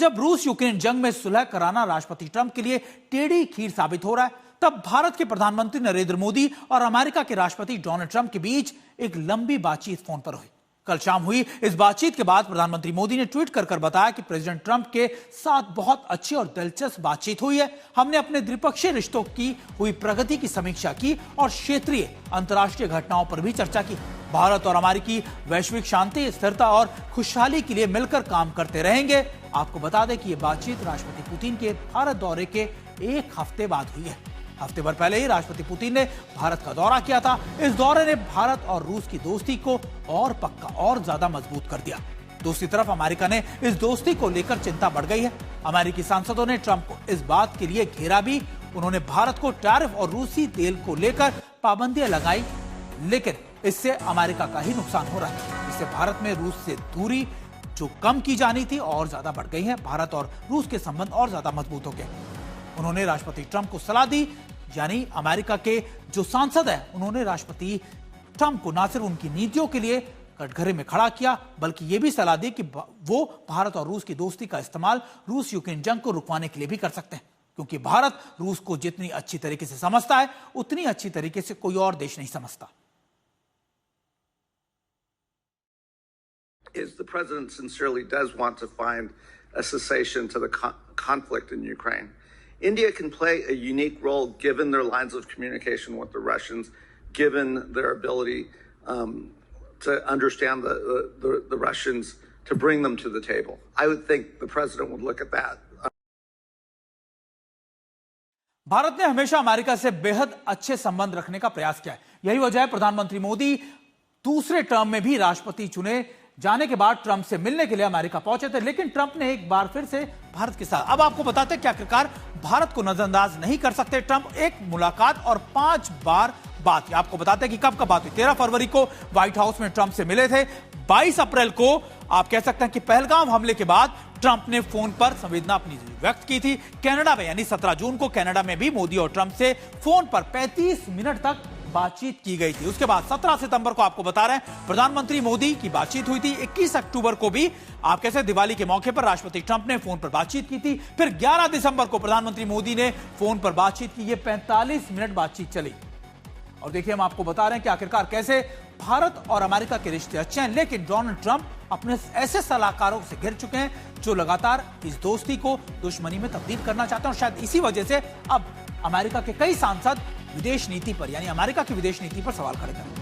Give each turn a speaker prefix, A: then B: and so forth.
A: जब रूस यूक्रेन जंग में सुलह कराना राष्ट्रपति ट्रंप के लिए टेढ़ी खीर साबित हो रहा है, तब भारत के प्रधानमंत्री नरेंद्र मोदी और अमेरिका के राष्ट्रपति डोनाल्ड ट्रंप के बीच एक लंबी बातचीत फोन पर हुई। कल शाम हुई इस बातचीत के बाद प्रधानमंत्री मोदी ने ट्वीट कर बताया कि प्रेसिडेंट ट्रंप के साथ बहुत अच्छी और दिलचस्प बातचीत हुई है। हमने अपने द्विपक्षीय रिश्तों की हुई प्रगति की समीक्षा की और क्षेत्रीय अंतर्राष्ट्रीय घटनाओं पर भी चर्चा की। भारत और अमेरिकी वैश्विक शांति, स्थिरता और खुशहाली के लिए मिलकर काम करते रहेंगे। आपको बता दें कि यह बातचीत राष्ट्रपति पुतिन के भारत दौरे के एक हफ्ते बाद हुई है। हफ्ते भर पहले ही राष्ट्रपति पुतिन ने भारत का दौरा किया था। इस दौरे ने भारत और रूस की दोस्ती को और पक्का और ज्यादा मजबूत कर दिया। दूसरी तरफ अमेरिका ने इस दोस्ती को लेकर चिंता बढ़ गई है। अमेरिकी सांसदों ने ट्रंप को इस बात के लिए घेरा भी। उन्होंने भारत को टैरिफ और रूसी तेल को लेकर पाबंदियां लगाई, लेकिन इससे अमेरिका का ही नुकसान हो रहा है। इससे भारत में रूस से दूरी जो कम की जानी थी और ज्यादा बढ़ गई है। भारत और रूस के संबंध और ज्यादा मजबूत हो गए। उन्होंने राष्ट्रपति ट्रंप को सलाह दी, यानी अमेरिका के जो सांसद हैं, उन्होंने राष्ट्रपति ट्रंप को न सिर्फ उनकी नीतियों के लिए कटघरे में खड़ा किया, बल्कि यह भी सलाह दी कि वो भारत और रूस की दोस्ती का इस्तेमाल रूस यूक्रेन जंग को रुकवाने के लिए भी कर सकते हैं, क्योंकि भारत रूस को जितनी अच्छी तरीके से समझता है, उतनी अच्छी तरीके से कोई और देश नहीं समझता।
B: The president sincerely does want to find a cessation to the conflict in Ukraine. India can play a unique role given their lines of communication with the Russians, given their ability to understand the Russians, to bring them to the table. I would think the president would look at that.
A: Bharat ने हमेशा America से बेहद अच्छे संबंध रखने का प्रयास किया है। यही वजह है प्रधानमंत्री मोदी दूसरे टर्म में भी राष्ट्रपति चुने जाने के बाद ट्रंप से मिलने के लिए अमेरिका पहुंचे थे, लेकिन ट्रंप ने एक बार फिर से भारत के साथ। अब आपको बताते हैं कि आखिरकार भारत को नजरअंदाज नहीं कर सकते ट्रंप। एक मुलाकात और 5 बार बात। आपको बताते हैं कि कब बात हुई। 13 फरवरी को व्हाइट हाउस में ट्रंप से मिले थे। 22 अप्रैल को आप कह सकते हैं कि पहलगाम हमले के बाद ट्रंप ने फोन पर संवेदना अपनी व्यक्त की थी। कनाडा में यानी 17 जून को कनाडा में भी मोदी और ट्रंप से फोन पर 35 मिनट तक बातचीत की गई थी। उसके बाद 17 सितंबर को आपको बता रहे हैं प्रधानमंत्री मोदी की बातचीत हुई थी। 21 अक्टूबर को भी आप कैसे दिवाली के मौके पर राष्ट्रपति ट्रंप ने फोन पर बातचीत की थी। फिर 11 दिसंबर को प्रधानमंत्री मोदी ने फोन पर बातचीत की। ये 45 मिनट बातचीत चली। और देखिए, हम आपको बता रहे हैं कि आखिरकार कैसे भारत और अमेरिका के रिश्ते अच्छे हैं, लेकिन डोनाल्ड ट्रंप अपने ऐसे सलाहकारों से घिर चुके हैं जो लगातार इस दोस्ती को दुश्मनी में तब्दील करना चाहते हैं। और शायद इसी वजह से अब अमेरिका के कई सांसद विदेश नीति पर, यानी अमेरिका की विदेश नीति पर सवाल खड़े करें।